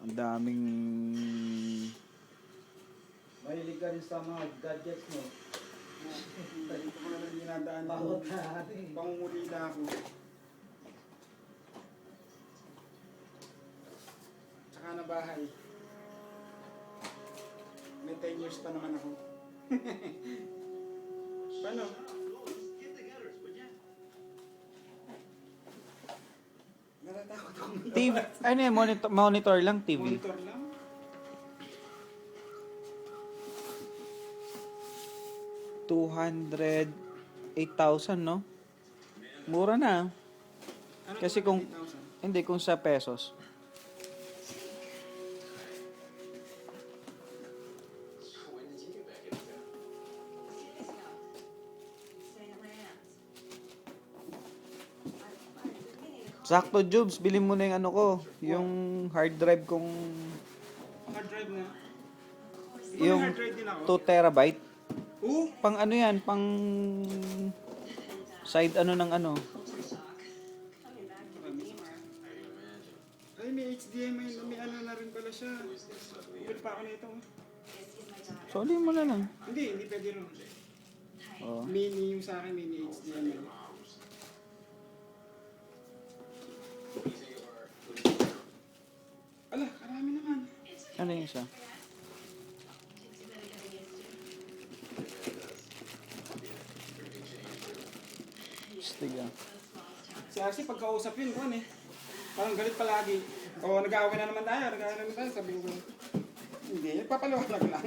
Ang daming... Mahilig ka rin sa mga gadgets mo. Dahil ko na lang dinadaan Bakot ako. na Pangungulila ako. Tsaka na bahay. May 10 years pa naman ako. Paano? Natatakot ako. TV, ano yan, monitor lang, TV. Monitor lang? $208,000, no? Mura na. Ano Kasi to, kung, 8,000? hindi, kung sa pesos. Sakto, Jubes, bilhin mo na yung ano ko, yung hard drive kong, Hard drive na. Ikaw yung may hard drive din ako. 2 terabyte. Oo. Pang ano yan, pang side ano ng ano. Ay, may HDMI, may ano na rin pala siya. Upil pa ako nito. Soli mo na lang. Hindi pwede rin. Oh. Mini yung sa akin, mini HDMI. Ala, karami naman. Ano yung isa? Stiga. Si RC, pagkausap yun, kuhan eh. Parang galit palagi. O, nag-aaway na naman tayo, sabi ko. Hindi, papaliwanag lang.